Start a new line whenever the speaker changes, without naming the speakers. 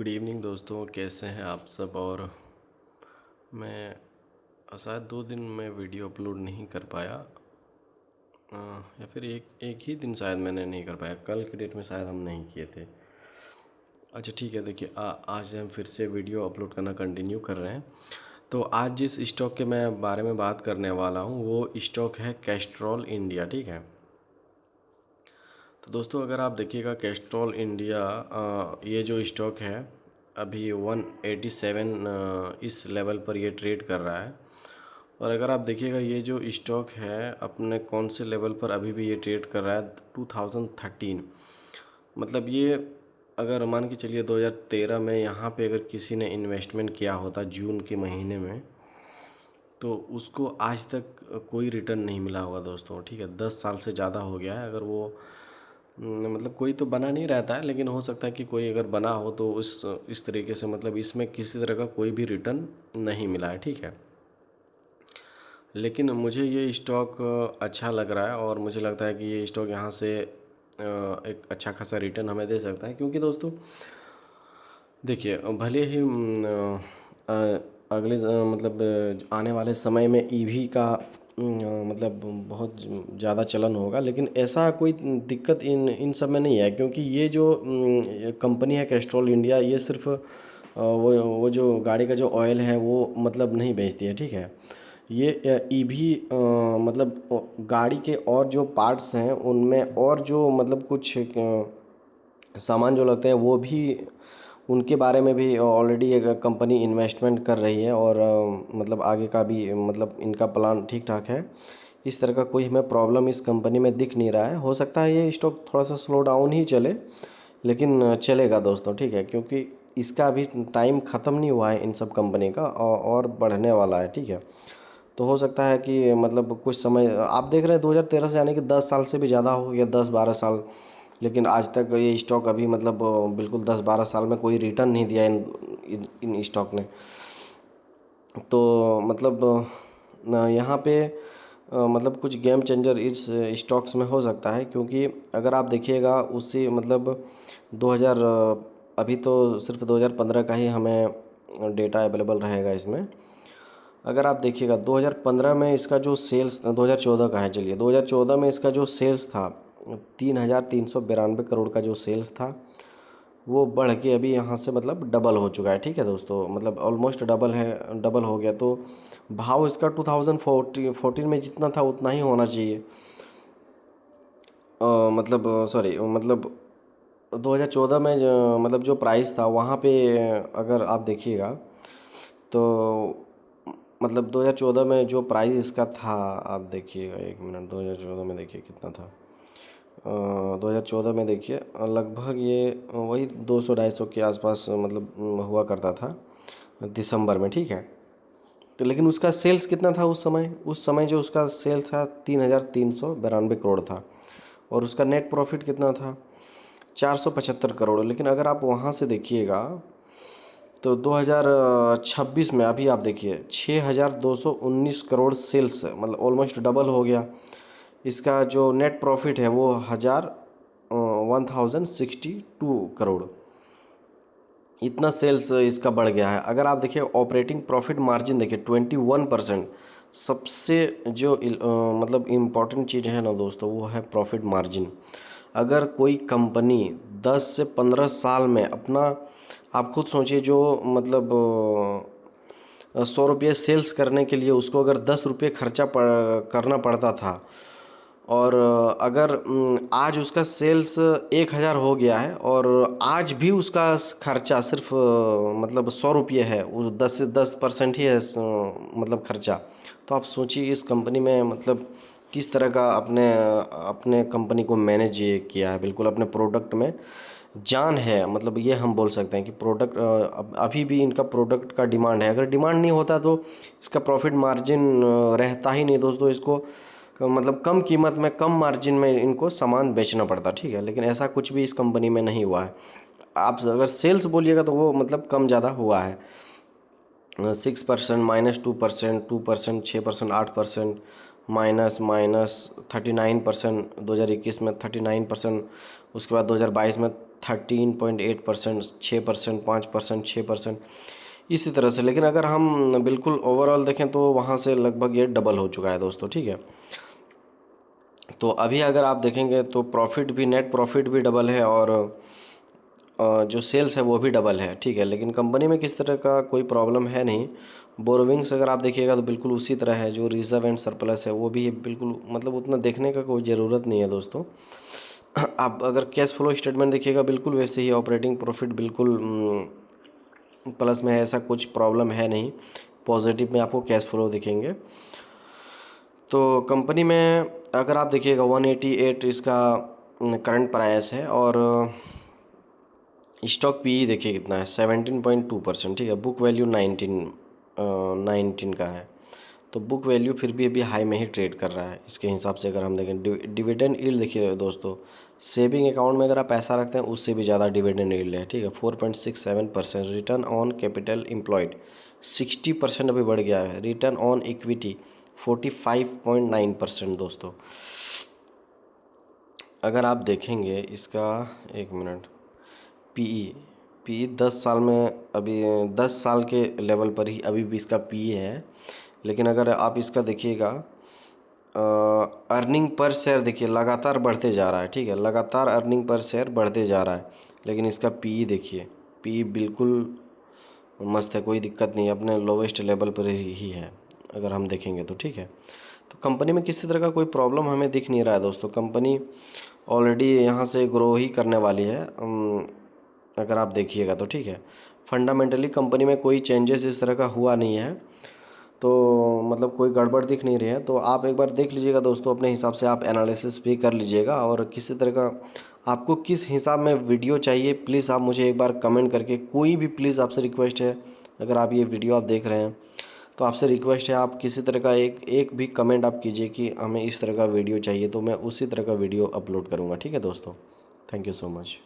Good evening दोस्तों, कैसे हैं आप सब। और मैं शायद 2 दिन में वीडियो अपलोड नहीं कर पाया, या फिर एक एक ही दिन शायद मैंने नहीं कर पाया। कल की डेट में शायद हम नहीं किए थे। अच्छा ठीक है, देखिए आज हम फिर से वीडियो अपलोड करना कंटिन्यू कर रहे हैं। तो आज जिस स्टॉक के मैं बारे में बात करने वाला हूँ वो स्टॉक है कैस्ट्रॉल इंडिया। ठीक है, तो दोस्तों अगर आप देखिएगा कैस्ट्रॉल इंडिया, ये जो स्टॉक है अभी 187 इस लेवल पर ये ट्रेड कर रहा है। और अगर आप देखिएगा ये जो स्टॉक है अपने कौन से लेवल पर अभी भी ये ट्रेड कर रहा है, 2013। मतलब ये अगर मान के चलिए 2013 में यहाँ पे अगर किसी ने इन्वेस्टमेंट किया होता जून के महीने में, तो उसको आज तक कोई रिटर्न नहीं मिला होगा दोस्तों। ठीक है, 10 साल से ज़्यादा हो गया है। अगर वो मतलब कोई तो बना नहीं रहता है, लेकिन हो सकता है कि कोई अगर बना हो तो इस तरीके से, मतलब इसमें किसी तरह का कोई भी रिटर्न नहीं मिला है। ठीक है, लेकिन मुझे ये स्टॉक अच्छा लग रहा है और मुझे लगता है कि ये स्टॉक यहाँ से एक अच्छा खासा रिटर्न हमें दे सकता है। क्योंकि दोस्तों देखिए, भले ही अगले मतलब आने वाले समय में ईवी का मतलब बहुत ज़्यादा चलन होगा, लेकिन ऐसा कोई दिक्कत इन सब में नहीं है। क्योंकि ये जो कंपनी है कैस्ट्रॉल इंडिया, ये सिर्फ वो जो गाड़ी का जो ऑयल है वो मतलब नहीं बेचती है। ठीक है, ये ईवी मतलब गाड़ी के और जो पार्ट्स हैं उनमें और जो मतलब कुछ सामान जो लगते हैं वो भी, उनके बारे में भी ऑलरेडी एक कंपनी इन्वेस्टमेंट कर रही है। और मतलब आगे का भी मतलब इनका प्लान ठीक ठाक है। इस तरह का कोई हमें प्रॉब्लम इस कंपनी में दिख नहीं रहा है। हो सकता है ये स्टॉक थोड़ा सा स्लो डाउन ही चले, लेकिन चलेगा दोस्तों। ठीक है, क्योंकि इसका अभी टाइम ख़त्म नहीं हुआ है इन सब कंपनी का, और बढ़ने वाला है। ठीक है, तो हो सकता है कि मतलब कुछ समय आप देख रहे हैं 2013 से, यानी कि 10 साल से भी ज़्यादा हो गया, 10-12 साल। लेकिन आज तक ये स्टॉक अभी मतलब बिल्कुल 10-12 साल में कोई रिटर्न नहीं दिया इन स्टॉक ने। तो मतलब यहाँ पे मतलब कुछ गेम चेंजर इस स्टॉक्स में हो सकता है। क्योंकि अगर आप देखिएगा उससे मतलब 2000 अभी तो सिर्फ 2015 का ही हमें डेटा अवेलेबल रहेगा इसमें। अगर आप देखिएगा 2015 में इसका जो सेल्स, 2014 का है, चलिए 2014 में इसका जो सेल्स था 3,392 करोड़ का जो सेल्स था, वो बढ़ के अभी यहाँ से मतलब डबल हो चुका है। ठीक है दोस्तों, मतलब ऑलमोस्ट डबल है, डबल हो गया। तो भाव इसका 2014 में जितना था उतना ही होना चाहिए। मतलब सॉरी, मतलब 2014 में मतलब जो प्राइस था वहाँ पे अगर आप देखिएगा तो मतलब 2014 में जो प्राइस इसका था, आप देखिएगा एक मिनट, 2014 में देखिए कितना था। 2014 में देखिए लगभग ये वही 200-250 के आसपास मतलब हुआ करता था दिसंबर में। ठीक है, तो लेकिन उसका सेल्स कितना था उस समय जो उसका सेल था 3,392 करोड़ था। और उसका नेट प्रॉफिट कितना था, 475 करोड़। लेकिन अगर आप वहाँ से देखिएगा तो 2026 में अभी आप देखिए 6,219 करोड़ सेल्स, मतलब ऑलमोस्ट डबल हो गया। इसका जो नेट प्रॉफिट है वो 1,062 करोड़, इतना सेल्स इसका बढ़ गया है। अगर आप देखिए ऑपरेटिंग प्रॉफिट मार्जिन देखिए 21%। सबसे जो मतलब इम्पॉर्टेंट चीज़ है ना दोस्तों, वो है प्रॉफिट मार्जिन। अगर कोई कंपनी 10 से 15 साल में अपना, आप खुद सोचिए, जो मतलब 100 रुपये सेल्स करने के लिए उसको अगर 10 रुपये खर्चा करना पड़ता था, और अगर आज उसका सेल्स 1,000 हो गया है और आज भी उसका खर्चा सिर्फ मतलब 100 रुपये है, वो 10 से 10% ही है मतलब खर्चा। तो आप सोचिए इस कंपनी में मतलब किस तरह का अपने अपने कंपनी को मैनेज ये किया है। बिल्कुल अपने प्रोडक्ट में जान है, मतलब ये हम बोल सकते हैं कि प्रोडक्ट अभी भी इनका प्रोडक्ट का डिमांड है। अगर डिमांड नहीं होता तो इसका प्रॉफिट मार्जिन रहता ही नहीं दोस्तों। इसको मतलब कम कीमत में कम मार्जिन में इनको सामान बेचना पड़ता। ठीक है, लेकिन ऐसा कुछ भी इस कंपनी में नहीं हुआ है। आप अगर सेल्स बोलिएगा तो वो मतलब कम ज़्यादा हुआ है, 6% -2%, 2%, 6%, 8%, -39%, 2021 में 39%, उसके बाद 2022 में 13.8%, 6%, 5%, 6%, इसी तरह से। लेकिन अगर हम बिल्कुल ओवरऑल देखें तो वहाँ से लगभग ये डबल हो चुका है दोस्तों, ठीक है। तो अभी अगर आप देखेंगे तो प्रॉफिट भी, नेट प्रॉफिट भी डबल है और जो सेल्स है वो भी डबल है, ठीक है। लेकिन कंपनी में किस तरह का कोई प्रॉब्लम है नहीं। बोरोविंग्स अगर आप देखिएगा तो बिल्कुल उसी तरह है। जो रिजर्व एंड सरप्लस है वो भी बिल्कुल, मतलब उतना देखने का कोई ज़रूरत नहीं है दोस्तों। आप अगर कैश फ्लो स्टेटमेंट देखिएगा बिल्कुल वैसे ही, ऑपरेटिंग प्रॉफिट बिल्कुल प्लस में है, ऐसा कुछ प्रॉब्लम है नहीं। पॉजिटिव में आपको कैश फ्लो दिखेंगे। तो कंपनी में अगर आप देखिएगा 188 इसका करंट प्राइस है और स्टॉक पी देखिए कितना है, 17.2%, ठीक है। बुक वैल्यू 19 का है। तो बुक वैल्यू फिर भी अभी हाई में ही ट्रेड कर रहा है इसके हिसाब से। अगर हम देखें डिविडेंड यील्ड देखिए दोस्तों, सेविंग अकाउंट में अगर आप पैसा रखते हैं उससे भी ज़्यादा डिविडेंड यील्ड है, ठीक है। 4.67%। रिटर्न ऑन कैपिटल एम्प्लॉयड 60% अभी बढ़ गया है। रिटर्न ऑन इक्विटी 45.9% दोस्तों। अगर आप देखेंगे इसका, एक मिनट, पीई 10 साल में अभी 10 साल के लेवल पर ही अभी भी इसका पीई है। लेकिन अगर आप इसका देखिएगा अर्निंग पर शेयर देखिए लगातार बढ़ते जा रहा है, ठीक है। लगातार अर्निंग पर शेयर बढ़ते जा रहा है। लेकिन इसका पीई देखिए, पीई बिल्कुल मस्त है, कोई दिक्कत नहीं है, अपने लोवेस्ट लेवल पर ही है अगर हम देखेंगे तो, ठीक है। तो कंपनी में किसी तरह का कोई प्रॉब्लम हमें दिख नहीं रहा है दोस्तों। कंपनी ऑलरेडी यहाँ से ग्रो ही करने वाली है अगर आप देखिएगा तो, ठीक है। फंडामेंटली कंपनी में कोई चेंजेस इस तरह का हुआ नहीं है, तो मतलब कोई गड़बड़ दिख नहीं रही है। तो आप एक बार देख लीजिएगा दोस्तों, अपने हिसाब से आप एनालिसिस भी कर लीजिएगा। और किसी तरह का आपको किस हिसाब में वीडियो चाहिए प्लीज़ आप मुझे एक बार कमेंट करके, कोई भी प्लीज़ आपसे रिक्वेस्ट है, अगर आप ये वीडियो आप देख रहे हैं तो आपसे रिक्वेस्ट है आप किसी तरह का एक भी कमेंट आप कीजिए कि हमें इस तरह का वीडियो चाहिए, तो मैं उसी तरह का वीडियो अपलोड करूँगा, ठीक है दोस्तों। Thank you so much.